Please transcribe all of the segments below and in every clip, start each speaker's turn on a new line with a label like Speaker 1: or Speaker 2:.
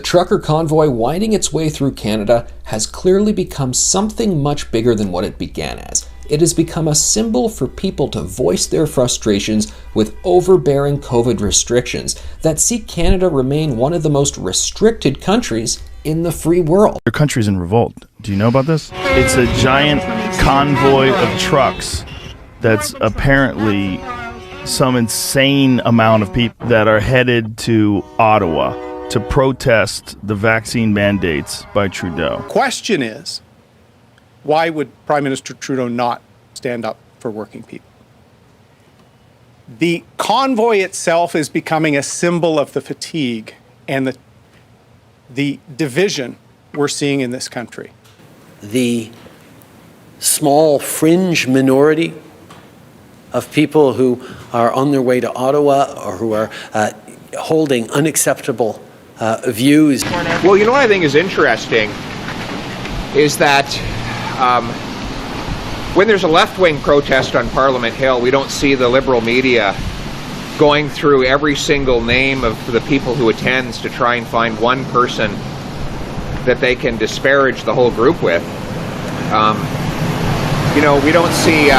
Speaker 1: trucker convoy winding its way through Canada has clearly become something much bigger than what it began as. It has become a symbol for people to voice their frustrations with overbearing COVID restrictions that see Canada remain one of the most restricted countries in the free world.
Speaker 2: Your country's in revolt. Do you know about this? It's a giant convoy of trucks that's apparently some insane amount of people that are headed to Ottawa to protest the vaccine mandates by Trudeau.
Speaker 3: Question is, why would Prime Minister Trudeau not stand up for working people? The convoy itself is becoming a symbol of the fatigue and the division we're seeing in this country.
Speaker 4: The small fringe minority of people who are on their way to Ottawa or who are holding unacceptable views.
Speaker 5: Well, you know what I think is interesting is that when there's a left-wing protest on Parliament Hill, we don't see the Liberal media going through every single name of the people who attends to try and find one person that they can disparage the whole group with. You know, we don't see...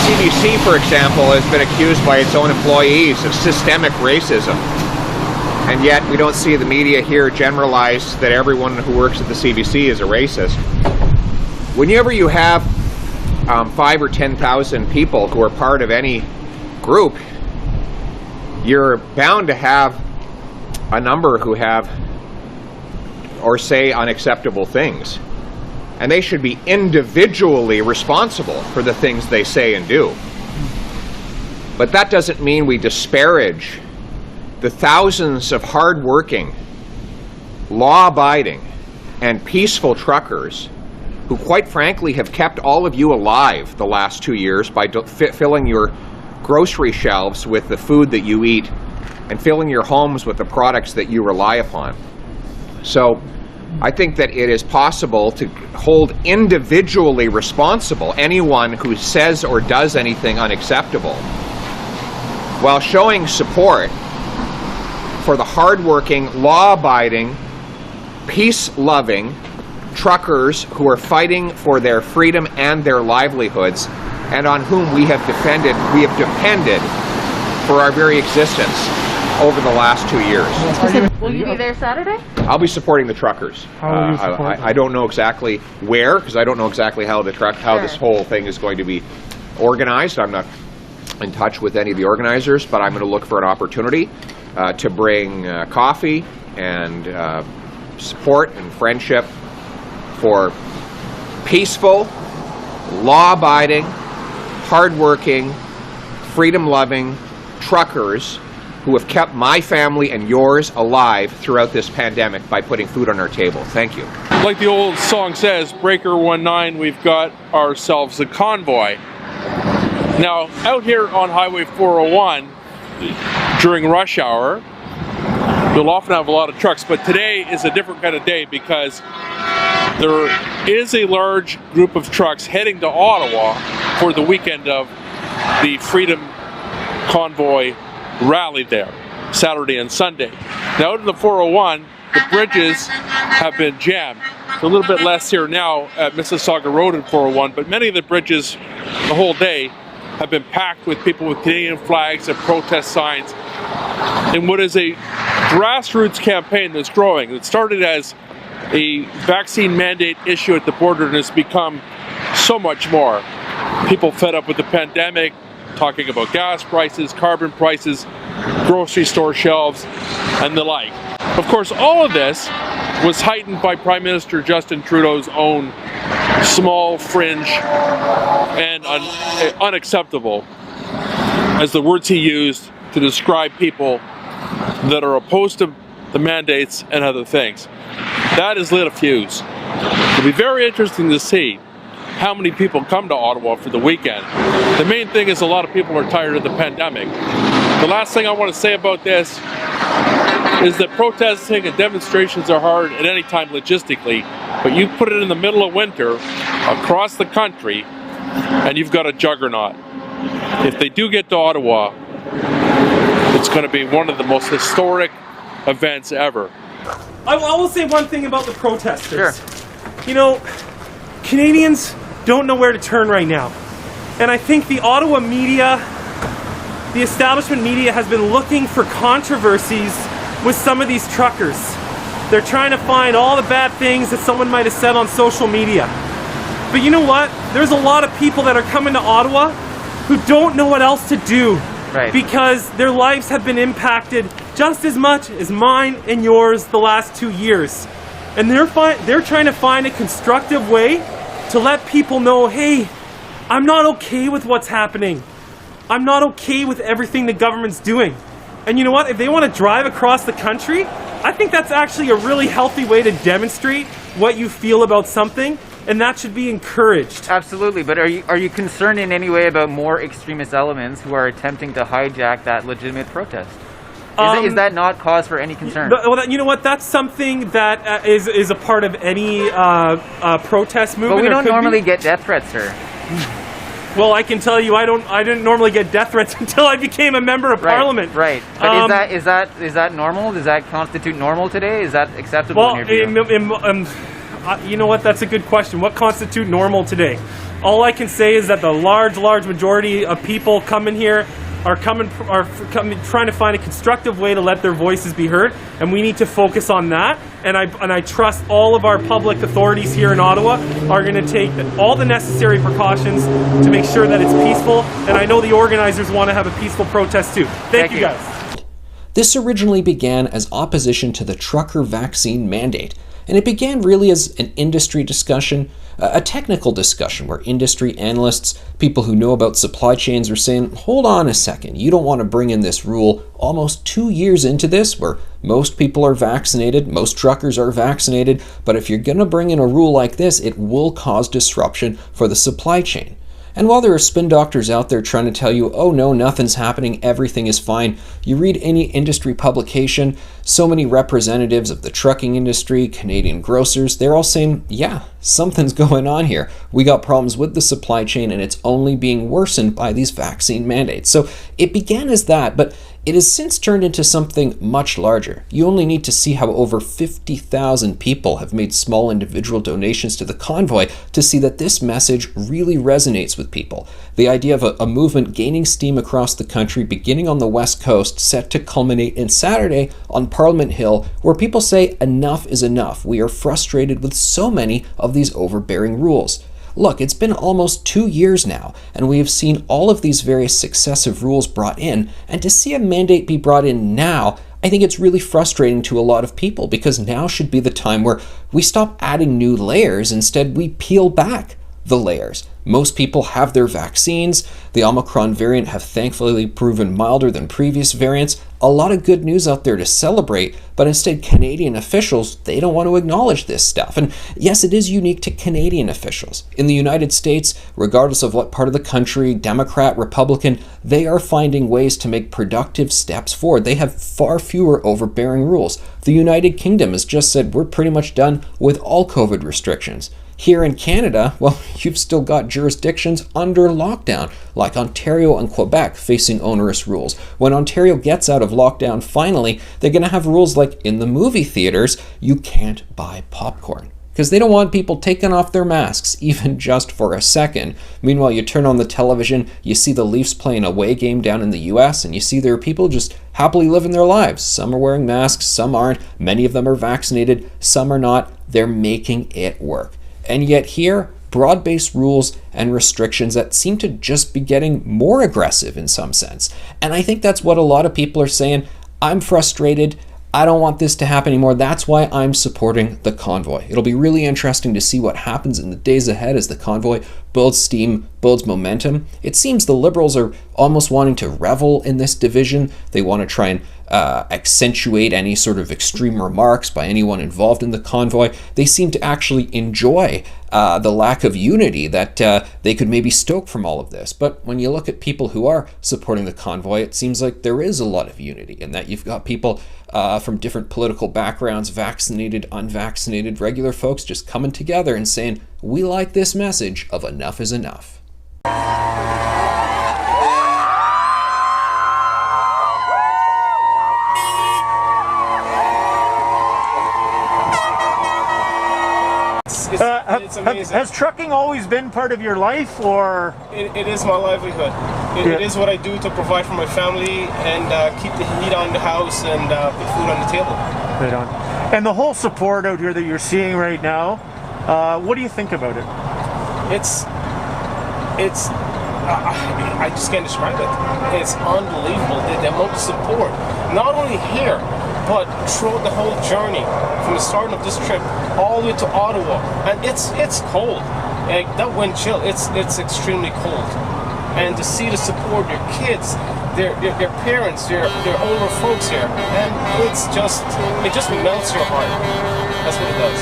Speaker 5: CBC, for example, has been accused by its own employees of systemic racism. And yet we don't see the media here generalize that everyone who works at the CBC is a racist. Whenever you have 5 or 10,000 people who are part of any group, you're bound to have a number who have or say unacceptable things. And they should be individually responsible for the things they say and do. But that doesn't mean we disparage the thousands of hard-working, law-abiding, and peaceful truckers who, quite frankly, have kept all of you alive the last 2 years by filling your grocery shelves with the food that you eat and filling your homes with the products that you rely upon. So I think that it is possible to hold individually responsible anyone who says or does anything unacceptable, while showing support for the hardworking, law-abiding, peace-loving truckers who are fighting for their freedom and their livelihoods, and on whom we have depended for our very existence over the last 2 years.
Speaker 6: Will you be there Saturday?
Speaker 5: I'll be supporting the truckers.
Speaker 7: How will you support them?
Speaker 5: I don't know exactly where, because I don't know exactly how this whole thing is going to be organized. I'm not in touch with any of the organizers, but I'm going to look for an opportunity to bring coffee and support and friendship for peaceful, law-abiding, hardworking, freedom-loving truckers who have kept my family and yours alive throughout this pandemic by putting food on our table. Thank you.
Speaker 7: Like the old song says, Breaker 19, we've got ourselves a convoy. Now, out here on Highway 401, during rush hour, you'll often have a lot of trucks, but today is a different kind of day because there is a large group of trucks heading to Ottawa for the weekend of the Freedom Convoy rally there, Saturday and Sunday. Now out in the 401, the bridges have been jammed. It's a little bit less here now at Mississauga Road and 401, but many of the bridges the whole day have been packed with people with Canadian flags and protest signs in what is a grassroots campaign that's growing. It started as a vaccine mandate issue at the border and has become so much more. People fed up with the pandemic, talking about gas prices, carbon prices, grocery store shelves, and the like. Of course, all of this was heightened by Prime Minister Justin Trudeau's own small fringe and unacceptable as the words he used to describe people that are opposed to the mandates and other things. That has lit a fuse. It'll be very interesting to see how many people come to Ottawa for the weekend. The main thing is a lot of people are tired of the pandemic. The last thing I want to say about this is that protesting and demonstrations are hard at any time logistically, but you put it in the middle of winter across the country and you've got a juggernaut. If they do get to Ottawa, it's going to be one of the most historic events ever.
Speaker 6: I will say one thing about the protesters.
Speaker 8: Sure.
Speaker 6: You know, Canadians don't know where to turn right now. And I think the Ottawa media, the establishment media, has been looking for controversies with some of these truckers. They're trying to find all the bad things that someone might have said on social media. But you know what? There's a lot of people that are coming to Ottawa who don't know what else to do.
Speaker 8: Right.
Speaker 6: Because their lives have been impacted just as much as mine and yours the last 2 years. And they're trying to find a constructive way to let people know, hey, I'm not okay with what's happening. I'm not okay with everything the government's doing. And you know what? If they want to drive across the country, I think that's actually a really healthy way to demonstrate what you feel about something, and that should be encouraged.
Speaker 8: Absolutely, but are you concerned in any way about more extremist elements who are attempting to hijack that legitimate protest? Is that not cause for any concern?
Speaker 6: Well, you know what? That's something that is a part of any protest movement.
Speaker 8: But we don't normally get death threats, sir.
Speaker 6: Well, I can tell you, I didn't normally get death threats until I became a member of Parliament.
Speaker 8: Right. But is that normal? Does that constitute normal today? Is that acceptable in your view?
Speaker 6: You know what? That's a good question. What constitutes normal today? All I can say is that the large majority of people coming here are trying to find a constructive way to let their voices be heard, and we need to focus on that. And I trust all of our public authorities here in Ottawa are going to take all the necessary precautions to make sure that it's peaceful. And I know the organizers want to have a peaceful protest too. Thank you guys.
Speaker 1: This originally began as opposition to the trucker vaccine mandate, and it began really as an industry discussion, a technical discussion where industry analysts, people who know about supply chains, are saying, hold on a second, you don't want to bring in this rule almost 2 years into this where most people are vaccinated, most truckers are vaccinated, but if you're going to bring in a rule like this, it will cause disruption for the supply chain. And while there are spin doctors out there trying to tell you, oh no, nothing's happening, everything is fine, you read any industry publication, so many representatives of the trucking industry, Canadian grocers, they're all saying, yeah, something's going on here. We got problems with the supply chain and it's only being worsened by these vaccine mandates. So it began as that, but it has since turned into something much larger. You only need to see how over 50,000 people have made small individual donations to the convoy to see that this message really resonates with people. The idea of a movement gaining steam across the country, beginning on the West Coast, set to culminate in Saturday on Parliament Hill, where people say enough is enough. We are frustrated with so many of these overbearing rules. Look, it's been almost 2 years now, and we have seen all of these various successive rules brought in, and to see a mandate be brought in now, I think it's really frustrating to a lot of people, because now should be the time where we stop adding new layers, instead we peel back the layers. Most people have their vaccines. The Omicron variant have thankfully proven milder than previous variants. A lot of good news out there to celebrate, but instead Canadian officials, they don't want to acknowledge this stuff. And yes, it is unique to Canadian officials. In the United States, regardless of what part of the country, Democrat, Republican, they are finding ways to make productive steps forward. They have far fewer overbearing rules. The United Kingdom has just said, we're pretty much done with all COVID restrictions. Here in Canada, well, you've still got jurisdictions under lockdown, like Ontario and Quebec facing onerous rules. When Ontario gets out of lockdown finally, they're going to have rules like in the movie theaters, you can't buy popcorn. Because they don't want people taking off their masks, even just for a second. Meanwhile, you turn on the television, you see the Leafs playing a away game down in the US, and you see there are people just happily living their lives. Some are wearing masks, some aren't. Many of them are vaccinated, some are not. They're making it work. And yet here, broad-based rules and restrictions that seem to just be getting more aggressive in some sense. And I think that's what a lot of people are saying. I'm frustrated. I don't want this to happen anymore. That's why I'm supporting the convoy. It'll be really interesting to see what happens in the days ahead as the convoy builds steam, builds momentum. It seems the Liberals are almost wanting to revel in this division. They want to try and accentuate any sort of extreme remarks by anyone involved in the convoy. They seem to actually enjoy the lack of unity that they could maybe stoke from all of this. But when you look at people who are supporting the convoy, it seems like there is a lot of unity in that you've got people from different political backgrounds, vaccinated, unvaccinated, regular folks just coming together and saying, we like this message of enough is enough.
Speaker 9: It's amazing.
Speaker 10: Has trucking always been part of your life, or?
Speaker 9: It is my livelihood. It is what I do to provide for my family and keep the heat on the house and put food on the table.
Speaker 10: Right on. And the whole support out here that you're seeing right now, what do you think about it?
Speaker 9: I just can't describe it. It's unbelievable, the amount of support. Not only here, but throughout the whole journey, from the start of this trip all the way to Ottawa. And it's cold. Like, that wind chill, it's extremely cold. And to see the support, your kids, their parents, their older folks here, and it just melts your heart. That's what it does.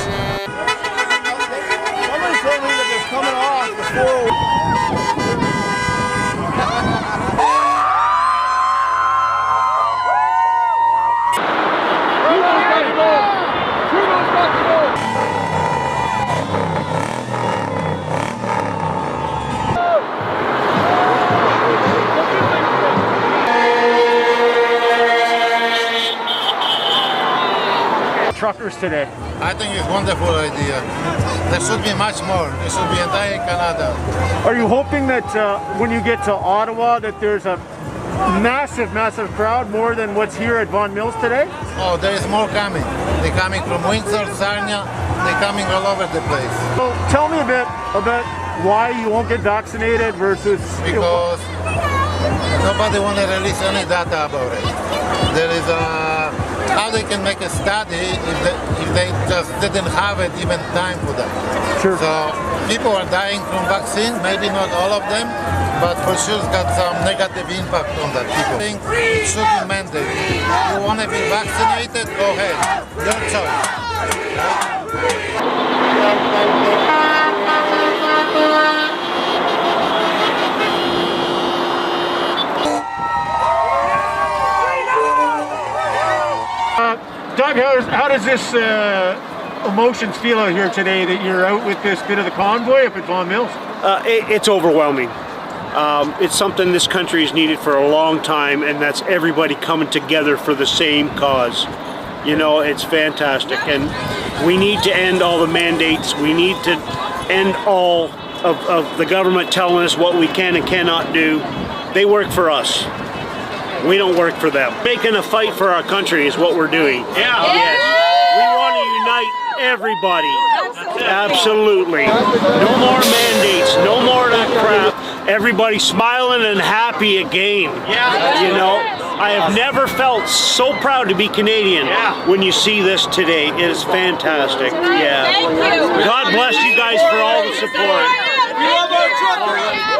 Speaker 10: Somebody told me that they're coming off before. Truckers today?
Speaker 11: I think it's a wonderful idea. There should be much more. There should be entire Canada.
Speaker 10: Are you hoping that when you get to Ottawa that there's a massive crowd, more than what's here at Vaughan Mills today?
Speaker 11: Oh, there is more coming. They're coming from Windsor, Sarnia. They're coming all over the place.
Speaker 10: So tell me a bit about why you won't get vaccinated versus...
Speaker 11: Because nobody want to release any data about it. There is how they can make a study if they just didn't have it even time for that.
Speaker 10: Sure.
Speaker 11: So people are dying from vaccines, maybe not all of them, but for sure it's got some negative impact on that people. I think it should be mandated. You want to be vaccinated, go ahead, your choice.
Speaker 10: Doug, how does this emotions feel out here today that you're out with this bit of the convoy up at Vaughan Mills?
Speaker 12: It's overwhelming. It's something this country has needed for a long time, and that's everybody coming together for the same cause. You know, it's fantastic, and we need to end all the mandates. We need to end all of the government telling us what we can and cannot do. They work for us. We don't work for them. Making a fight for our country is what we're doing. Yeah. Yes. We want to unite everybody. Absolutely. No more mandates. No more of that crap. Everybody smiling and happy again. Yeah. You know, I have never felt so proud to be Canadian when you see this today. It is fantastic. Yeah.
Speaker 13: Thank you.
Speaker 12: God bless you guys for all the support.
Speaker 13: We love our truckers.